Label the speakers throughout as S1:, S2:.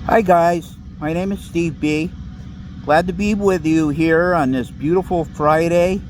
S1: Hi guys, my name is Steve B. Glad to be with you here on this beautiful Friday.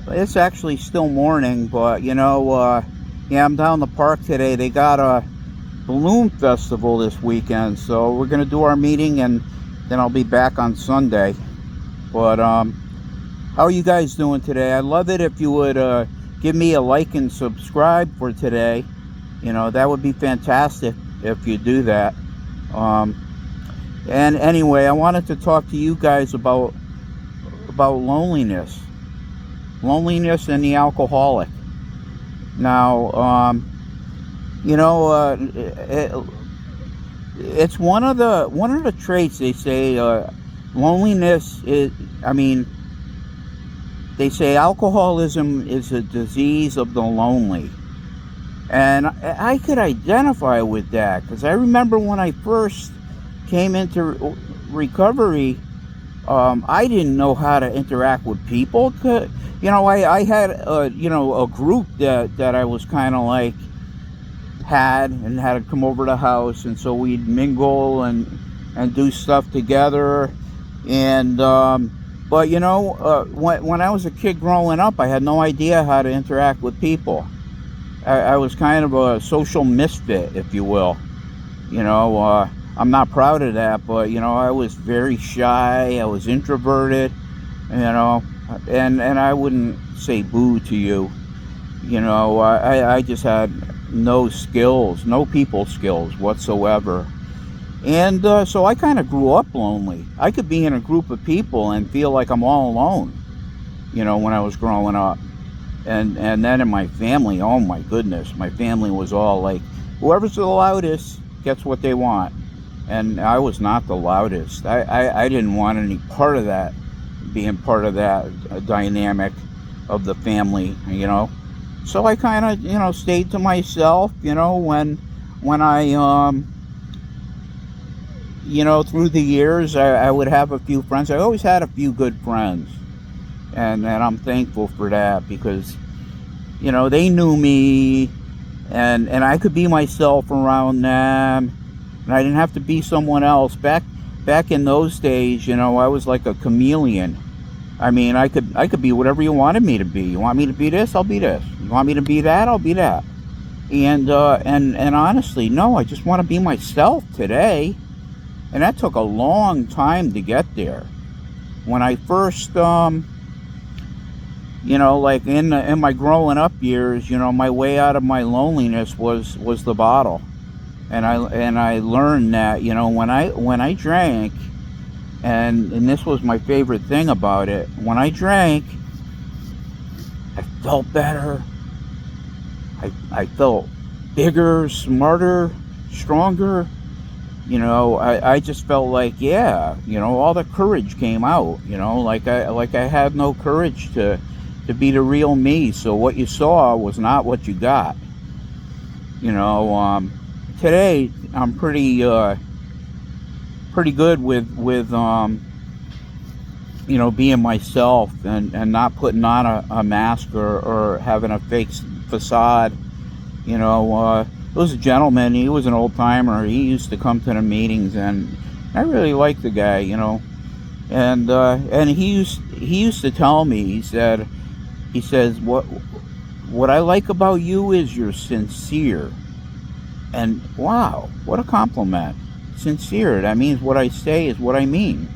S1: It's actually still morning, but yeah, I'm down the park today. They got a balloon festival this weekend, so we're gonna do our meeting and then I'll be back on Sunday. But how are you guys doing today? I'd love it if you would give me a like and subscribe for today. That would be fantastic if you do that. Um, And anyway, I wanted to talk to you guys about loneliness and the alcoholic. Now, it's one of the traits they say. Loneliness is. I mean, they say alcoholism is a disease of the lonely, and I could identify with that because I remember when I first came into recovery. I didn't know how to interact with people. I had a group that I was kind of like had to come over to the house, and so we'd mingle and do stuff together. And but when I was a kid growing up, I had no idea how to interact with people. I was kind of a social misfit, if you will. I'm not proud of that, but I was very shy. I was introverted, and I wouldn't say boo to you. I just had no skills, no people skills whatsoever. And so I kind of grew up lonely. I could be in a group of people and feel like I'm all alone, when I was growing up. And then in my family, oh my goodness, my family was all like, whoever's the loudest gets what they want. And I was not the loudest. I didn't want any part of that, being part of that dynamic of the family, So I kind of, stayed to myself, when I, through the years, I would have a few friends. I always had a few good friends. And I'm thankful for that because, they knew me and I could be myself around them. And I didn't have to be someone else. Back in those days, I was like a chameleon. I mean, I could be whatever you wanted me to be. You want me to be this, I'll be this. You want me to be that, I'll be that. And honestly, no, I just want to be myself today. And that took a long time to get there. When I first, like in my growing up years, my way out of my loneliness was the bottle. And I learned that when I drank, and this was my favorite thing about it. When I drank, I felt better. I felt bigger, smarter, stronger. I just felt like, yeah, all the courage came out. Like I had no courage to be the real me. So what you saw was not what you got. Today I'm pretty good with being myself and not putting on a mask or having a fake facade. There was a gentleman. He was an old timer. He used to come to the meetings, and I really liked the guy. And he used to tell me. He says what I like about you is you're sincere. And wow, what a compliment. Sincere. That means what I say is what I mean.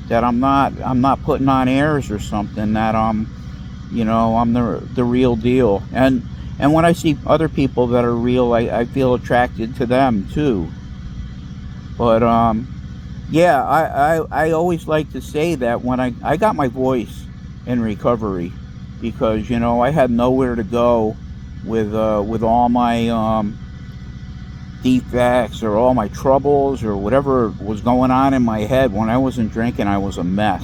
S1: That I'm not putting on airs or something. That I'm the real deal. And when I see other people that are real, I feel attracted to them too. But yeah, I always like to say that when I got my voice in recovery, because I had nowhere to go with all my defects or all my troubles or whatever was going on in my head. When I wasn't drinking, I was a mess.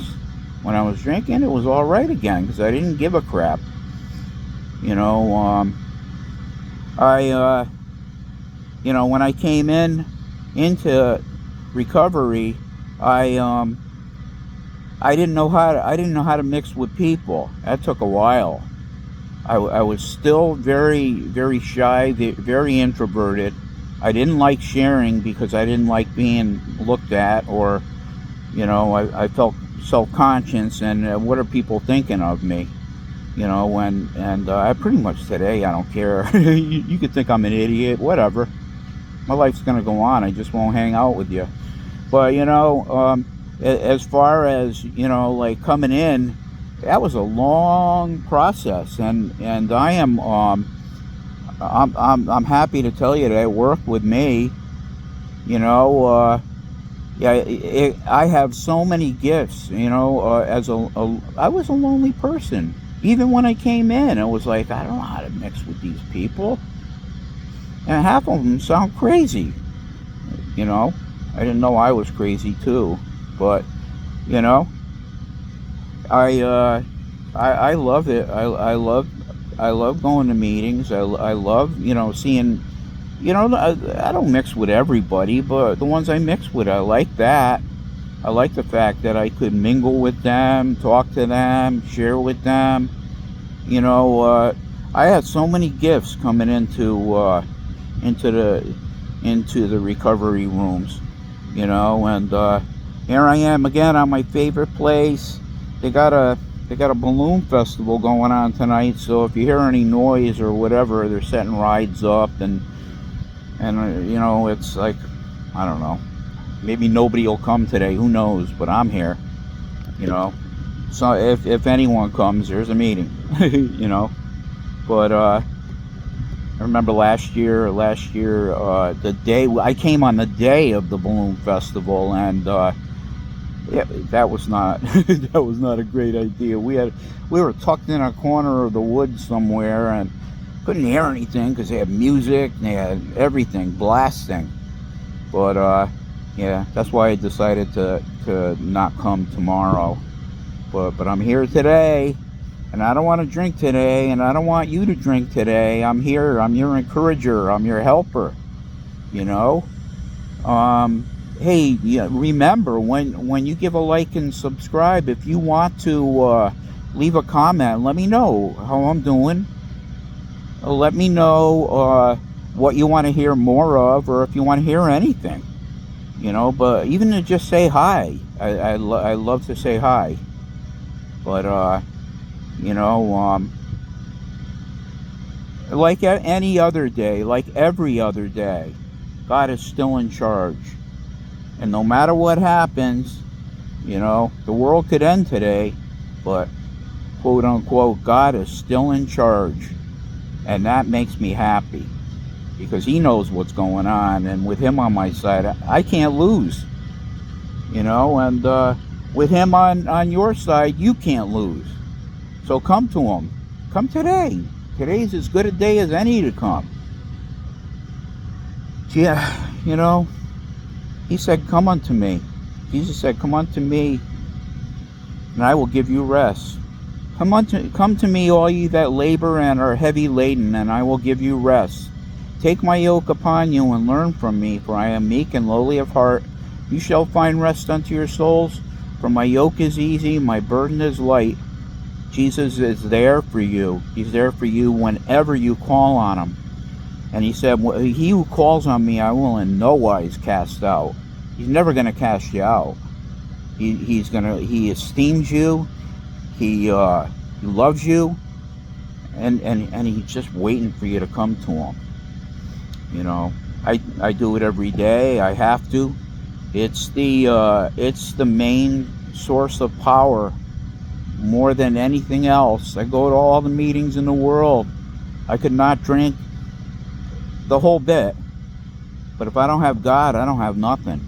S1: When I was drinking, it was all right again because I didn't give a crap. When I came into recovery, I didn't know how to mix with people. That took a while. I was still very, very shy, very introverted. I didn't like sharing because I didn't like being looked at, or, I felt self-conscious, and what are people thinking of me? I pretty much said, hey, I don't care. You could think I'm an idiot, whatever. My life's going to go on. I just won't hang out with you. But, as far as, like coming in, that was a long process. And I am, I'm happy to tell you that it worked with me. I have so many gifts, I was a lonely person. Even when I came in, it was like, I don't know how to mix with these people. And half of them sound crazy. I didn't know I was crazy too. But, I love it. I love going to meetings. I love, seeing, I don't mix with everybody, but the ones I mix with, I like that. I like the fact that I could mingle with them, talk to them, share with them. I had so many gifts coming into the recovery rooms, and here I am again on my favorite place. They got a balloon festival going on tonight, so if you hear any noise or whatever, they're setting rides up, and it's like, I don't know, maybe nobody will come today, who knows, but I'm here. So if anyone comes, there's a meeting. But I remember last year, the day I came on the day of the balloon festival, and that was not that was not a great idea. We were tucked in a corner of the woods somewhere and couldn't hear anything because they had music and they had everything blasting. But that's why I decided to not come tomorrow. But I'm here today, and I don't want to drink today, and I don't want you to drink today. I'm here. I'm your encourager. I'm your helper. Hey, remember, when you give a like and subscribe, if you want to leave a comment, let me know how I'm doing. Let me know what you want to hear more of, or if you want to hear anything. But even to just say hi, I love to say hi. But like any other day, like every other day, God is still in charge. And no matter what happens, the world could end today, but quote unquote, God is still in charge. And that makes me happy, because he knows what's going on, and with him on my side, I can't lose. And with him on your side, you can't lose. So come to him. Come today. Today's as good a day as any to come. Yeah, he said, come unto me. Jesus said, come unto me, and I will give you rest. Come to me, all ye that labor and are heavy laden, and I will give you rest. Take my yoke upon you and learn from me, for I am meek and lowly of heart. You shall find rest unto your souls. For my yoke is easy, my burden is light. Jesus is there for you. He's there for you whenever you call on him. And he said, he who calls on me, I will in no wise cast out. He's never going to cast you out. He esteems you. He loves you. And he's just waiting for you to come to him. I do it every day. I have to. It's the main source of power, more than anything else. I go to all the meetings in the world. I could not drink the whole bit, but if I don't have God, I don't have nothing.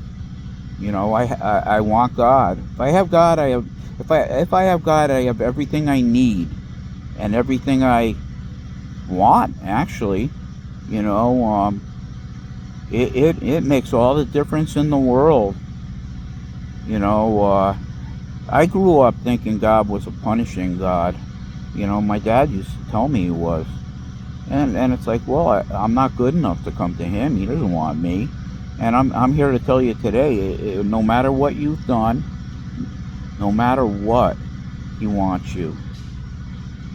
S1: I want God. If I have God, I have. If I have God, I have everything I need, and everything I want. Actually, it makes all the difference in the world. I grew up thinking God was a punishing God. My dad used to tell me he was. And it's like, well, I'm not good enough to come to him. He doesn't want me. And I'm here to tell you today, no matter what you've done, no matter what, he wants you.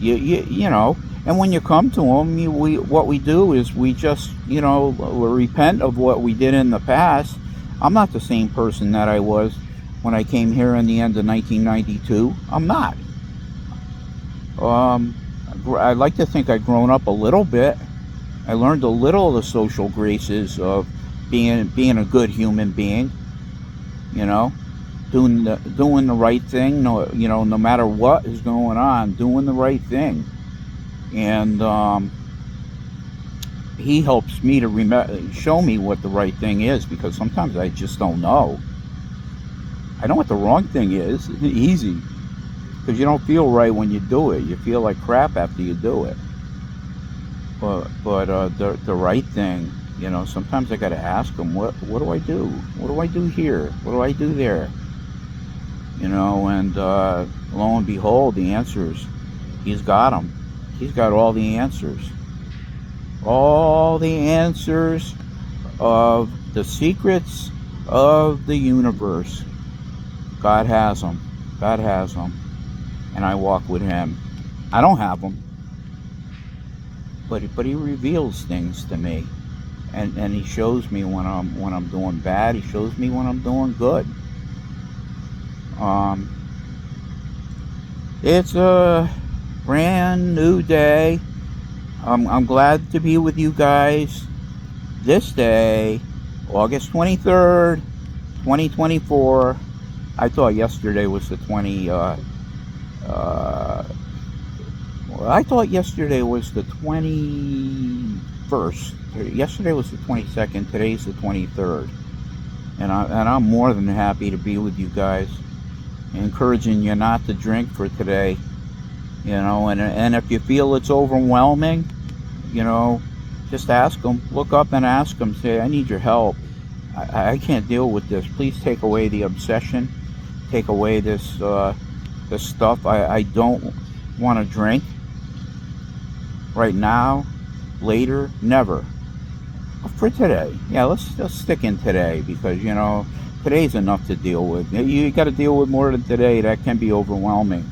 S1: You know. And when you come to him, what we do is we just, we repent of what we did in the past. I'm not the same person that I was when I came here in the end of 1992. I'm not. I like to think I've grown up a little bit. I learned a little of the social graces of being a good human being. You know, doing the right thing. No matter what is going on, doing the right thing. And he helps me to show me what the right thing is, because sometimes I just don't know. I know what the wrong thing is. It's easy, because you don't feel right when you do it. You feel like crap after you do it. But the right thing, sometimes I got to ask him, what do I do? What do I do here? What do I do there? And lo and behold, the answers, he's got them. He's got all the answers. All the answers of the secrets of the universe. God has them. God has them. And I walk with him. I don't have them. But he reveals things to me. And he shows me when I'm doing bad. He shows me when I'm doing good. It's a brand new day. I'm glad to be with you guys this day, August 23rd, 2024. I thought yesterday was the I thought yesterday was the 21st. Yesterday was the 22nd. Today's the 23rd. And I'm more than happy to be with you guys. Encouraging you not to drink for today. And if you feel it's overwhelming, just ask them. Look up and ask them. Say, I need your help. I can't deal with this. Please take away the obsession. Take away this stuff. I don't want to drink right now, later, never. For today. Yeah, let's stick in today, because, today's enough to deal with. You got to deal with more than today. That can be overwhelming.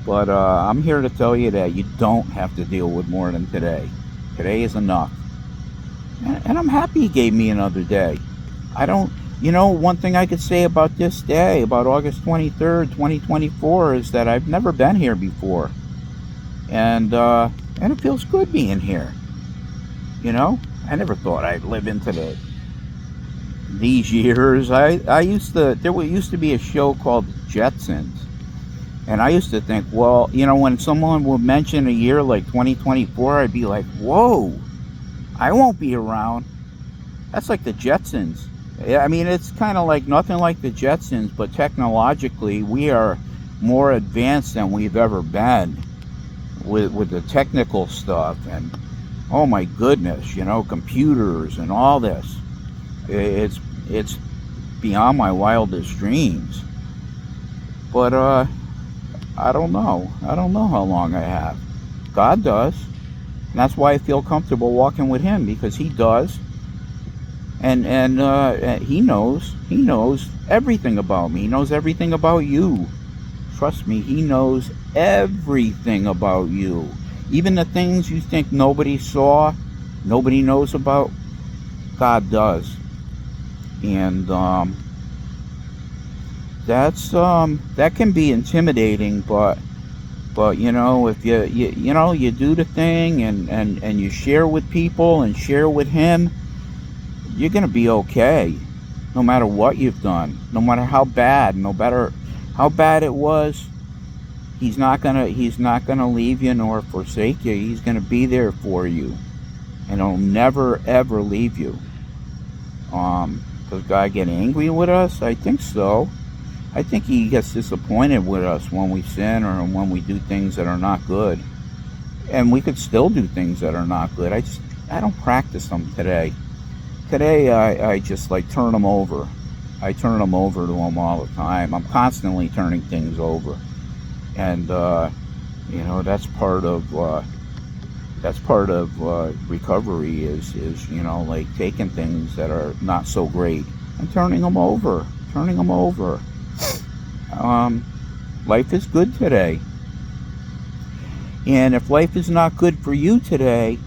S1: But I'm here to tell you that you don't have to deal with more than today. Today is enough. And I'm happy he gave me another day. One thing I could say about this day, about August 23rd, 2024, is that I've never been here before. And it feels good being here. I never thought I'd live into these years. There used to be a show called Jetsons. And I used to think, well, when someone would mention a year like 2024, I'd be like, whoa, I won't be around. That's like the Jetsons. I mean, it's kind of like nothing like the Jetsons, but technologically, we are more advanced than we've ever been with the technical stuff. And, oh my goodness, computers and all this. It's beyond my wildest dreams. But, I don't know. I don't know how long I have. God does. And that's why I feel comfortable walking with him, because he does. And he knows. He knows everything about me. He knows everything about you. Trust me, he knows everything about you. Even the things you think nobody saw, nobody knows about, God does. And that can be intimidating, but if you do the thing and you share with people and share with him, you're gonna be okay, no matter what you've done, no matter how bad it was. He's not gonna leave you nor forsake you. He's gonna be there for you, and he'll never ever leave you. Does God get angry with us? I think so. I think he gets disappointed with us when we sin or when we do things that are not good. And we could still do things that are not good. I don't practice them today. Today I just turn them over. I turn them over to him all the time. I'm constantly turning things over. And that's part of recovery is taking things that are not so great and turning them over. Life is good today. And if life is not good for you today,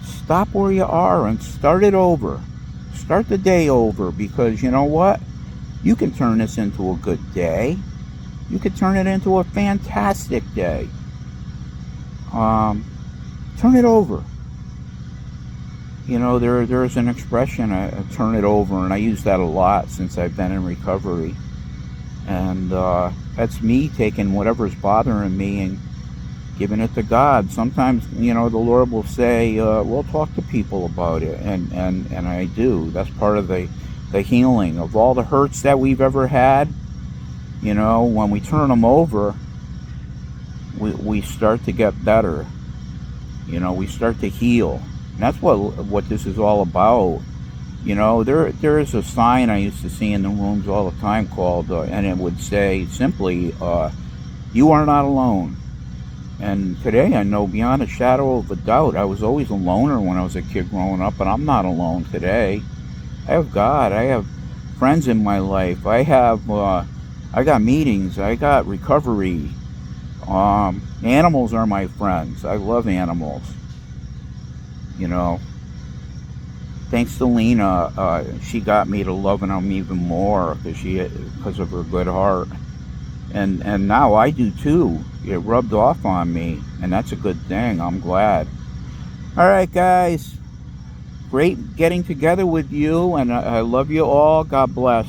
S1: stop where you are and start it over. Start the day over, because you know what? You can turn this into a good day. You can turn it into a fantastic day. Turn it over. You know, there's an expression, turn it over, and I use that a lot since I've been in recovery. And that's me taking whatever's bothering me and giving it to God. Sometimes, you know, the Lord will say, we'll talk to people about it, and I do. That's part of the healing of all the hurts that we've ever had. You know, when we turn them over, we start to get better. You know, we start to heal. And that's what this is all about. You know, there is a sign I used to see in the rooms all the time called, and it would say simply, you are not alone. And today I know beyond a shadow of a doubt, I was always a loner when I was a kid growing up, and I'm not alone today. I have God. I have friends in my life. I got meetings. I got recovery. Animals are my friends. I love animals. You know, thanks to Lena, she got me to loving them even more because of her good heart, and now I do too. It rubbed off on me, and that's a good thing. I'm glad. All right, guys, great getting together with you, and I love you all. God bless.